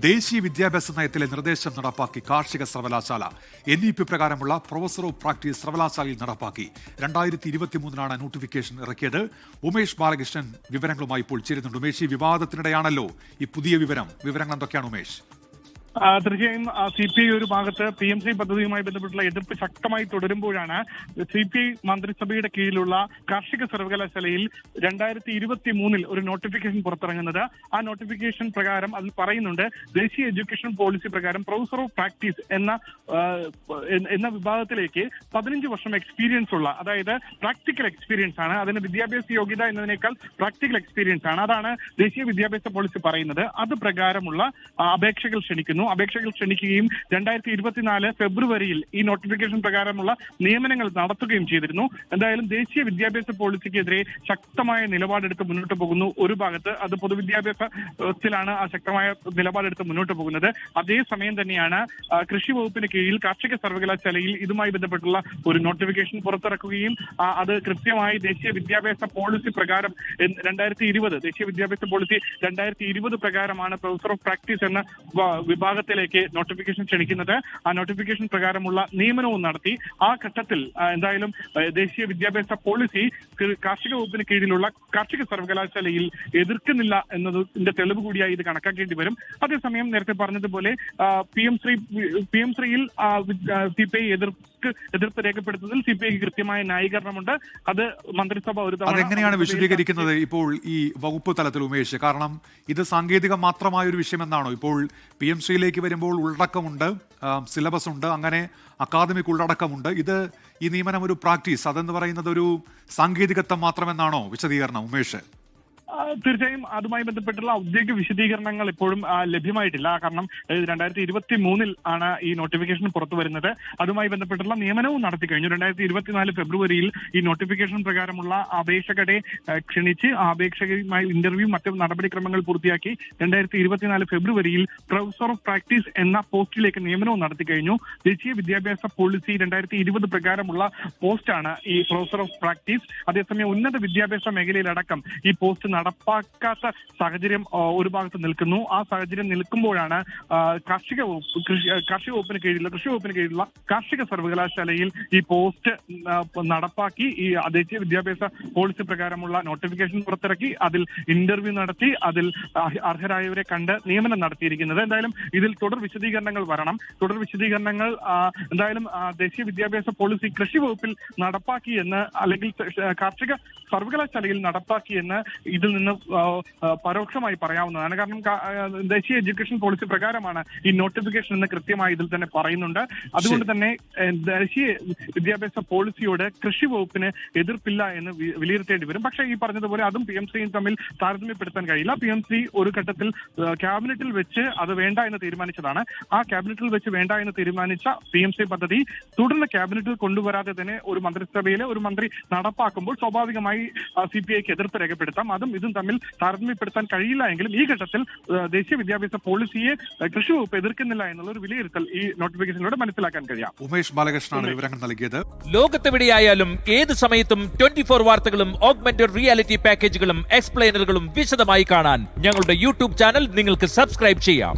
ദേശീയ വിദ്യാഭ്യാസ നയത്തിലെ നിർദ്ദേശം നടപ്പാക്കി കാർഷിക സർവകലാശാല. NEP പ്രകാരമുള്ള പ്രൊഫസർ ഓഫ് പ്രാക്ടീസ് സർവകലാശാലയിൽ നടപ്പാക്കി. 2023 നോട്ടിഫിക്കേഷൻ ഇറക്കിയത്. ഉമേഷ് ബാലകൃഷ്ണൻ വിവരങ്ങളുമായി ഇപ്പോൾ ചേരുന്നുണ്ട്. ഉമേഷ്, ഈ വിവാദത്തിനിടെയാണല്ലോ ഈ പുതിയ വിവരങ്ങൾ എന്തൊക്കെയാണ് ഉമേഷ്? തീർച്ചയായും CPI ഒരു ഭാഗത്ത് PMC പദ്ധതിയുമായി ബന്ധപ്പെട്ടുള്ള എതിർപ്പ് ശക്തമായി തുടരുമ്പോഴാണ് CPI മന്ത്രിസഭയുടെ കീഴിലുള്ള കാർഷിക സർവകലാശാലയിൽ 2023 ഒരു നോട്ടിഫിക്കേഷൻ പുറത്തിറങ്ങുന്നത്. ആ നോട്ടിഫിക്കേഷൻ പ്രകാരം അതിൽ പറയുന്നുണ്ട്, ദേശീയ എഡ്യൂക്കേഷൻ പോളിസി പ്രകാരം പ്രൊഫസർ ഓഫ് പ്രാക്ടീസ് എന്ന വിഭാഗത്തിലേക്ക് 15 വർഷം എക്സ്പീരിയൻസ് ഉള്ള, അതായത് പ്രാക്ടിക്കൽ എക്സ്പീരിയൻസ് ആണ്, അതിന് വിദ്യാഭ്യാസ യോഗ്യത എന്നതിനേക്കാൾ പ്രാക്ടിക്കൽ എക്സ്പീരിയൻസ് ആണ്. അതാണ് ദേശീയ വിദ്യാഭ്യാസ പോളിസി പറയുന്നത്. അത് പ്രകാരമുള്ള അപേക്ഷകൾ ക്ഷണിക്കുകയും 2024 ഫെബ്രുവരിയിൽ ഈ നോട്ടിഫിക്കേഷൻ പ്രകാരമുള്ള നിയമനങ്ങൾ നടത്തുകയും ചെയ്തിരുന്നു. എന്തായാലും ദേശീയ വിദ്യാഭ്യാസ പോളിസിക്കെതിരെ ശക്തമായ നിലപാടെടുത്ത് മുന്നോട്ട് പോകുന്നു. ഒരു ഭാഗത്ത് അത് പൊതുവിദ്യാഭ്യാസത്തിലാണ് ആ ശക്തമായ നിലപാടെടുത്ത് മുന്നോട്ട് പോകുന്നത്. അതേസമയം തന്നെയാണ് കൃഷി വകുപ്പിന് കീഴിൽ കാർഷിക സർവകലാശാലയിൽ ഇതുമായി ബന്ധപ്പെട്ടുള്ള ഒരു നോട്ടിഫിക്കേഷൻ പുറത്തിറക്കുകയും അത് കൃത്യമായി ദേശീയ വിദ്യാഭ്യാസ പോളിസി പ്രകാരം 2020 ദേശീയ വിദ്യാഭ്യാസ പോളിസി 2020 പ്രകാരമാണ് പ്രൊഫസർ ഓഫ് പ്രാക്ടീസ് എന്ന വിഭാഗത്തിലേക്ക് നോട്ടിഫിക്കേഷൻ ക്ഷണിക്കുന്നത്. ആ നോട്ടിഫിക്കേഷൻ പ്രകാരമുള്ള നിയമനവും നടത്തി. ആ ഘട്ടത്തിൽ എന്തായാലും ദേശീയ വിദ്യാഭ്യാസ പോളിസി കാർഷിക വകുപ്പിന് കീഴിലുള്ള കാർഷിക സർവകലാശാലയിൽ എതിർക്കുന്നില്ല എന്നതിന്റെ തെളിവ് കൂടിയായി ഇത് കണക്കാക്കേണ്ടി വരും. അതേസമയം നേരത്തെ പറഞ്ഞതുപോലെ PM3യിൽ CPI എതിർപ്പ് രേഖപ്പെടുത്തുന്നതിൽ CPIക്ക് കൃത്യമായ ന്യായീകരണമുണ്ട്. അത് മന്ത്രിസഭ ഒരു തവണ അതെങ്ങനെയാണ് വിശദീകരിക്കുന്നത് ഇപ്പോൾ ഈ വകുപ്പ് തലത്തിൽ ഉമേഷ്? കാരണം ഇത് സാങ്കേതിക മാത്രമായ ഒരു വിഷയമെന്നാണോ? ഇപ്പോൾ PMCയിലേക്ക് വരുമ്പോൾ ഉള്ളടക്കമുണ്ട്, സിലബസ് ഉണ്ട്, അങ്ങനെ അക്കാദമിക് ഉള്ളടക്കമുണ്ട്. ഈ നിയമനം ഒരു പ്രാക്ടീസ്, അതെന്ന് പറയുന്നത് ഒരു സാങ്കേതികത്വം മാത്രമെന്നാണോ വിശദീകരണം ഉമേഷ്? തീർച്ചയായും അതുമായി ബന്ധപ്പെട്ടുള്ള ഔദ്യോഗിക വിശദീകരണങ്ങൾ ഇപ്പോഴും ലഭ്യമായിട്ടില്ല. കാരണം 2023 ആണ് ഈ നോട്ടിഫിക്കേഷൻ പുറത്തു വരുന്നത്. അതുമായി ബന്ധപ്പെട്ടുള്ള നിയമനവും നടത്തി കഴിഞ്ഞു. 2024 ഫെബ്രുവരിയിൽ ഈ നോട്ടിഫിക്കേഷൻ പ്രകാരമുള്ള അപേക്ഷകരെ ക്ഷണിച്ച് ആ അപേക്ഷകരുമായി ഇന്റർവ്യൂ മറ്റു നടപടിക്രമങ്ങൾ പൂർത്തിയാക്കി 2024 ഫെബ്രുവരിയിൽ പ്രൊഫസർ ഓഫ് പ്രാക്ടീസ് എന്ന പോസ്റ്റിലേക്ക് നിയമനവും നടത്തി കഴിഞ്ഞു. ദേശീയ വിദ്യാഭ്യാസ പോളിസി 2020 പ്രകാരമുള്ള പോസ്റ്റാണ് ഈ പ്രൊഫസർ ഓഫ് പ്രാക്ടീസ്. അതേസമയം ഉന്നത വിദ്യാഭ്യാസ മേഖലയിലടക്കം ഈ പോസ്റ്റ് നടപ്പാക്കാത്ത സാഹചര്യം ഒരു ഭാഗത്ത് നിൽക്കുന്നു. ആ സാഹചര്യം നിൽക്കുമ്പോഴാണ് കൃഷി വകുപ്പിന് കീഴിലുള്ള കാർഷിക സർവകലാശാലയിൽ ഈ പോസ്റ്റ് നടപ്പാക്കി ഈ ദേശീയ വിദ്യാഭ്യാസ പോളിസി പ്രകാരമുള്ള നോട്ടിഫിക്കേഷൻ പുറത്തിറക്കി അതിൽ ഇന്റർവ്യൂ നടത്തി അതിൽ അർഹരായവരെ കണ്ട് നിയമനം നടത്തിയിരിക്കുന്നത്. എന്തായാലും ഇതിൽ തുടർ വിശദീകരണങ്ങൾ വരണം. തുടർ വിശദീകരണങ്ങൾ എന്തായാലും ദേശീയ വിദ്യാഭ്യാസ പോളിസി കൃഷി വകുപ്പിൽ നടപ്പാക്കിയെന്ന് അല്ലെങ്കിൽ കാർഷിക സർവകലാശാലയിൽ നടപ്പാക്കിയെന്ന് ഇതിൽ നിന്ന് പരോക്ഷമായി പറയാവുന്നതാണ്. കാരണം ദേശീയ എഡ്യൂക്കേഷൻ പോളിസി പ്രകാരമാണ് ഈ നോട്ടിഫിക്കേഷൻ എന്ന് കൃത്യമായി ഇതിൽ തന്നെ പറയുന്നുണ്ട്. അതുകൊണ്ട് തന്നെ ദേശീയ വിദ്യാഭ്യാസ പോളിസിയോട് കൃഷി വകുപ്പിന് എതിർപ്പില്ല എന്ന് വിലയിരുത്തേണ്ടി വരും. പക്ഷേ ഈ പറഞ്ഞതുപോലെ അതും PMCയും തമ്മിൽ താരതമ്യപ്പെടുത്താൻ കഴിയില്ല. PMC ഒരു ഘട്ടത്തിൽ ക്യാബിനറ്റിൽ വെച്ച് അത് വേണ്ട എന്ന് തീരുമാനിച്ചതാണ്. ആ ക്യാബിനറ്റിൽ വെച്ച് വേണ്ട എന്ന് തീരുമാനിച്ച PMC പദ്ധതി തുടർന്ന് ക്യാബിനറ്റിൽ കൊണ്ടുവരാതെ തന്നെ ഒരു മന്ത്രിസഭയിലെ ഒരു മന്ത്രി നടപ്പാക്കുമ്പോൾ സ്വാഭാവികമായി CPIക്ക് എതിർപ്പ് രേഖപ്പെടുത്താം. അതും ഇതും തമ്മിൽ താരതമ്യപ്പെടുത്താൻ കഴിയില്ല എങ്കിലും ഈ ഘട്ടത്തിൽ ദേശീയ വിദ്യാഭ്യാസ പോളിസിയെ കൃഷി വകുപ്പ് എതിർക്കുന്നില്ല എന്നുള്ള ഒരു വിലയിരുത്തൽ ഈ നോട്ടിഫിക്കേഷനിലൂടെ മനസ്സിലാക്കാൻ കഴിയാം. ഉമേഷ് ബാലകൃഷ്ണനാണ് വിവരങ്ങൾ നൽകിയത്. ലോകത്തെവിടെയായാലും ഏത് സമയത്തും 24 വാർത്തകളും ഓഗ്മെന്റഡ് റിയാലിറ്റി പാക്കേജുകളും എക്സ്പ്ലെയിനറുകളും വിശദമായി കാണാൻ ഞങ്ങളുടെ YouTube ചാനൽ നിങ്ങൾക്ക് സബ്സ്ക്രൈബ് ചെയ്യാം.